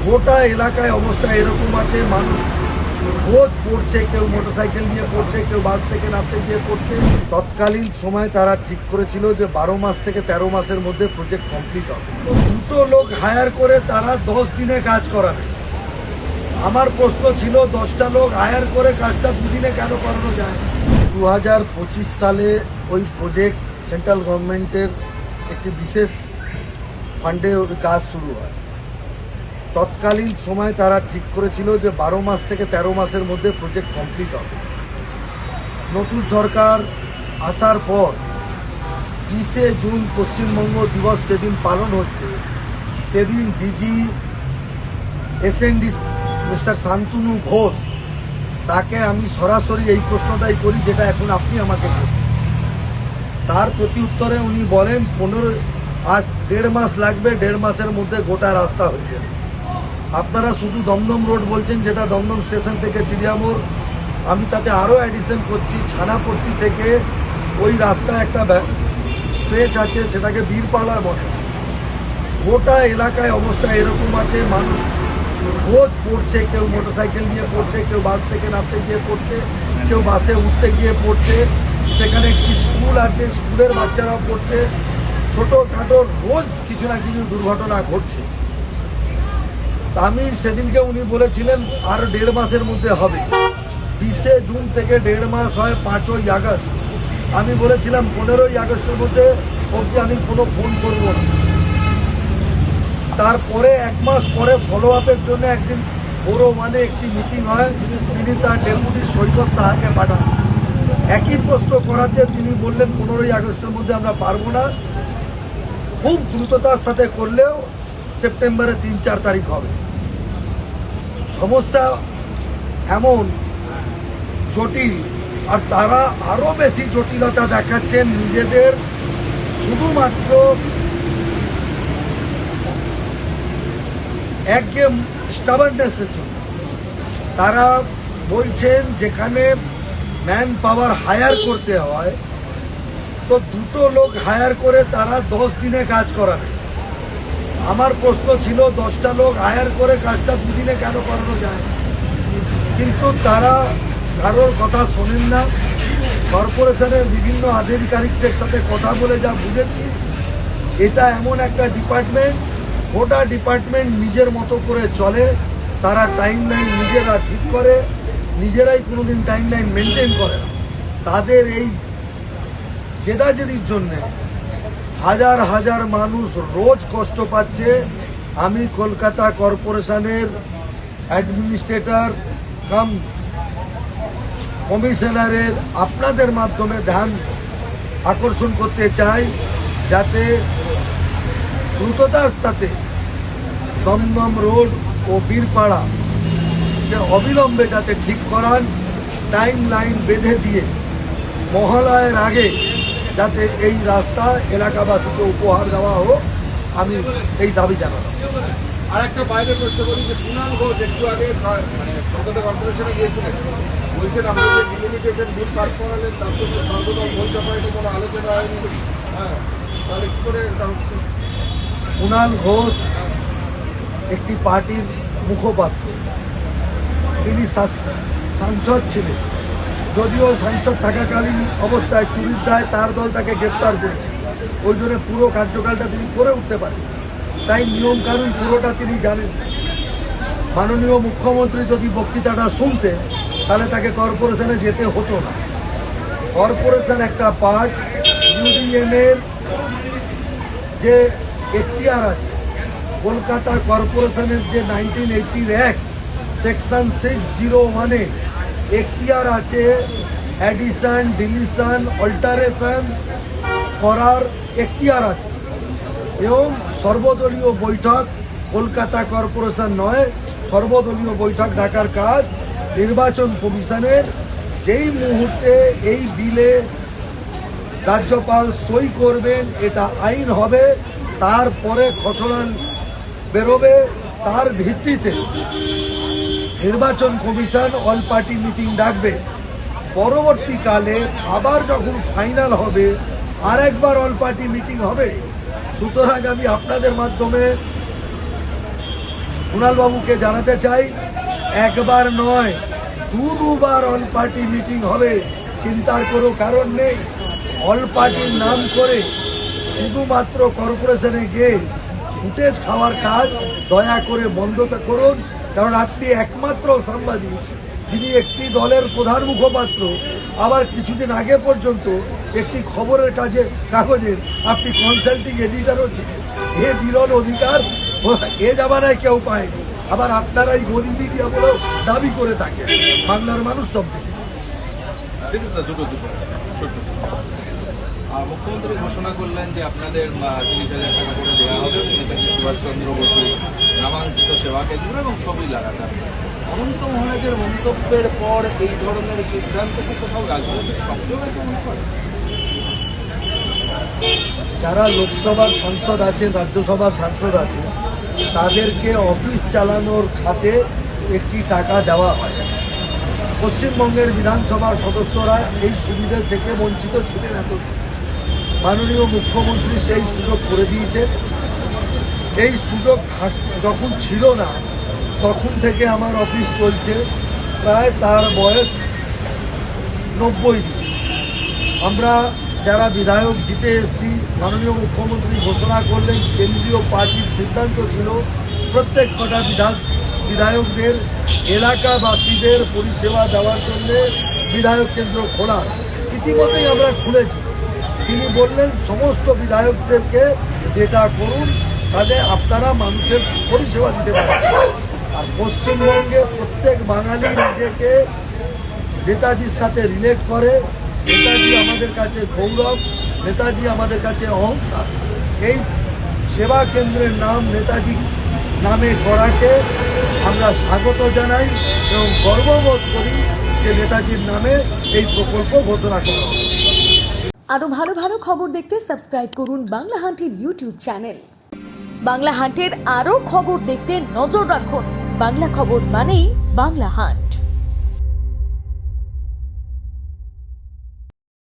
গোটা এলাকায় অবস্থা এরকম আছে, মানুষ রোজ পড়ছে, কেউ মোটরসাইকেল নিয়ে পড়ছে, কেউ বাস থেকে নামতে গিয়ে পড়ছে। তৎকালীন সময় তারা ঠিক করেছিল যে 12 মাস থেকে 13 মাসের মধ্যে প্রজেক্ট কমপ্লিট হবে। তো দুটো লোক হায়ার করে তারা 10 দিনে কাজ করাবে। আমার প্রশ্ন ছিল 10টা লোক হায়ার করে কাজটা 2 দিনে কেন করানো যায়? 2025 সালে ওই প্রজেক্ট সেন্ট্রাল গভর্নমেন্টের একটি বিশেষ ফান্ডে ওই কাজ শুরু হয়। তৎকালীন সময় তারা ঠিক করেছিল যে 12 মাস থেকে 13 মাসের মধ্যে প্রজেক্ট কমপ্লিট হবে। নতুন সরকার আসার পর 20শে জুন পশ্চিমবঙ্গ দিবস যেদিন পালন হচ্ছে, সেদিন DG SND mister Shantanu Ghosh, তাকে আমি সরাসরি এই প্রশ্নটাই করি যেটা এখন আপনি আমাকে করছেন। তার প্রতি উত্তরে উনি বলেন 1.5 মাস লাগবে, 1.5 মাসের মধ্যে গোটা রাস্তা হয়ে যাবে। আপনারা শুধু দমদম রোড বলছেন, যেটা দমদম স্টেশন থেকে চিড়িয়ামোড়, আমি তাতে আরও অ্যাডিশন করছি। ছানাপট্টি থেকে ওই রাস্তা একটা স্ট্রেচ আছে, সেটাকে বীরপাড়া বলে। গোটা এলাকায় অবস্থা এরকম আছে, মানুষ রোজ পড়ছে, কেউ মোটরসাইকেল নিয়ে পড়ছে, কেউ বাস থেকে নামতে গিয়ে পড়ছে, কেউ বাসে উঠতে গিয়ে পড়ছে। সেখানে একটি স্কুল আছে, স্কুলের বাচ্চারাও পড়ছে। ছোটোখাটো রোজ কিছু না কিছু দুর্ঘটনা ঘটছে। আমি সেদিনকে উনি বলেছিলেন আর 1.5 মাসের মধ্যে হবে। 20শে জুন থেকে 1.5 মাস হয় 5ই আগস্ট। আমি বলেছিলাম 15ই আগস্টের মধ্যে অবধি আমি কোনো ফোন করব না। তারপরে 1 মাস পরে ফলো আপের জন্য একদিন বড় একটি মিটিং হয়, তিনি তার ডেপুটি সৈকত সাহাকে পাঠান। একই প্রশ্ন করাতে তিনি বললেন 15ই আগস্টের মধ্যে আমরা পারবো না, খুব দ্রুততার সাথে করলেও সেপ্টেম্বরে 3-4 তারিখ হবে। সমস্যা এমন জটিল, আর তারা আরো বেশি জটিলতা দেখাচ্ছেন নিজেদের শুধুমাত্র একঘেয়ে স্টাবার্নেসের জন্য। তারা বলছেন যেখানে ম্যান পাওয়ার হায়ার করতে হয়, তো দুটো লোক হায়ার করে তারা 10 দিনে কাজ করাবে। আমার প্রশ্ন ছিল 10টা লোক হায়ার করে কাজটা 2 দিনে কেন করানো যায়? কিন্তু তারা কারোর কথা শোনেন না। কর্পোরেশনের বিভিন্ন আধিকারিকদের সাথে কথা বলে যা বুঝেছি, এটা এমন একটা ডিপার্টমেন্ট, গোটা ডিপার্টমেন্ট নিজের মতো করে চলে। তারা টাইমলাইন নিজেরা ঠিক করে, নিজেরাই কোনোদিন টাইমলাইন মেনটেন করে না। তাদের এই জেদাজেদির জন্যে হাজার হাজার মানুষ রোজ কষ্ট পাচ্ছে। আমি কলকাতা কর্পোরেশনের অ্যাডমিনিস্ট্রেটর কাম কমিশনারের আপনাদের মাধ্যমে ধ্যান আকর্ষণ করতে চাই, যাতে দ্রুততার সাথে দমদম রোড ও বীরপাড়া অবিলম্বে যাতে ঠিক করান, টাইম লাইন বেঁধে দিয়ে মহালয়ের আগে যাতে এই রাস্তা এলাকাবাসীকে উপহার দেওয়া হোক, আমি এই দাবি জানালাম। আর একটা বাইরে প্রশ্ন করি যে কুণাল ঘোষ একটু আগে কলকাতা কর্পোরেশনে গিয়েছিলেন, বলছেন আপনাদের ডিলিমিটেশন বিল পাস করালেন, তার সঙ্গে সর্বদল বলতে পারেনি, কোনো আলোচনা হয়নি। হ্যাঁ, তাহলে কি করে এটা হচ্ছে? কুণাল ঘোষ একটি পার্টির মুখপাত্র, তিনি সাংসদ ছিলেন। যদিও সাংসদ থাকাকালীন অবস্থায় চুরির দায় তার দল তাকে গ্রেপ্তার করেছে, ওই জন্য পুরো কার্যকালটা তিনি করে উঠতে পারেন, তাই নিয়ম কানুন পুরোটা তিনি জানেন। মাননীয় মুখ্যমন্ত্রী যদি বক্তৃতাটা শুনতেন, তাহলে তাকে কর্পোরেশনে যেতে হতো না। কর্পোরেশন একটা পার্ট, ইউডিএমের যে এখতিয়ার আছে, কলকাতা কর্পোরেশনের যে 1980 অ্যাক্ট সেকশন 601-এ এখতিয়ার আছে, অ্যাডিশন, ডিলিশন, অল্টারেশন করার এখতিয়ার আছে। এবং সর্বদলীয় বৈঠক কলকাতা কর্পোরেশন নয়, সর্বদলীয় বৈঠক ডাকার কাজ নির্বাচন কমিশনের। যেই মুহূর্তে এই বিলে রাজ্যপাল সই করবেন, এটা আইন হবে, তারপরে খসড়া বেরোবে, তার ভিত্তিতে নির্বাচন কমিশন অল পার্টি মিটিং ডাকবে। পরবর্তীকালে আবার যখন ফাইনাল হবে, আরেকবার অল পার্টি মিটিং হবে। সুতরাং আমি আপনাদের মাধ্যমে কুণালবাবুকে জানাতে চাই, একবার নয় দুবার অল পার্টি মিটিং হবে, চিন্তার কোনো কারণ নেই। অল পার্টির নাম করে শুধুমাত্র কর্পোরেশনে গিয়ে ফুটেজ খাওয়ার কাজ দয়া করে বন্ধ করুন, কারণ আপনি একমাত্র সাংবাদিক যিনি একটি দলের প্রধান মুখপাত্র, আবার কিছুদিন আগে পর্যন্ত একটি খবরের কাগজের আপনি কনসাল্টিং এডিটরও ছিলেন। এ বিরল অধিকার এ জামানায় কেউ পায়নি। আবার আপনারা এই গদি মিডিয়া বলেও দাবি করে থাকেন। বাংলার মানুষ সব দেখছে। দেখুন স্যার, দুটো ছোট্ট আর মুখ্যমন্ত্রী ঘোষণা করলেন যে আপনাদের 30,000 টাকা করে দেওয়া হবে নেতাজি সুভাষচন্দ্র বসু নামাঙ্কিত সেবা কেন্দ্র এবং ছবি লাগাতার। অনন্ত মহারাজের মন্তব্যের পর এই ধরনের সিদ্ধান্ত কি কোথাও রাজনৈতিক শক্তি আছে মনে করেন? যারা লোকসভার সাংসদ আছেন, রাজ্যসভার সাংসদ আছেন, তাদেরকে অফিস চালানোর খাতে একটি টাকা দেওয়া হয়। পশ্চিমবঙ্গের বিধানসভার সদস্যরা এই সুবিধা থেকে বঞ্চিত ছিলেন এতদিন। মাননীয় মুখ্যমন্ত্রী সেই সুযোগ করে দিয়েছেন। এই সুযোগ যখন ছিল না, তখন থেকে আমার অফিস চলছে, প্রায় তার বয়স 90 দিন। আমরা যারা বিধায়ক জিতে এসেছি, মাননীয় মুখ্যমন্ত্রী ঘোষণা করলেন, কেন্দ্রীয় পার্টির সিদ্ধান্ত ছিল প্রত্যেক কটা বিধায়কদের এলাকাবাসীদের পরিষেবা দেওয়ার জন্য বিধায়ক কেন্দ্র খোলা। ইতিমধ্যেই আমরা খুলেছি। তিনি বললেন সমস্ত বিধায়কদেরকে যেটা করুন, তাতে আপনারা মানুষের পরিষেবা দিতে পারেন। আর পশ্চিমবঙ্গে প্রত্যেক বাঙালি নিজেকে নেতাজির সাথে রিলেট করে। নেতাজি আমাদের কাছে গৌরব, নেতাজি আমাদের কাছে অহংকার। এই সেবা কেন্দ্রের নাম নেতাজি নামে করাকে আমরা স্বাগত জানাই এবং গর্ববোধ করি যে নেতাজির নামে এই প্রকল্প ঘোষণা করা হবে। আরো ভালো ভালো খবর দেখতে সাবস্ক্রাইব করুন বাংলা হান্টের ইউটিউব চ্যানেল। বাংলা হান্টের আরো খবর দেখতে নজর রাখুন। বাংলা খবর মানেই বাংলা হান্ট।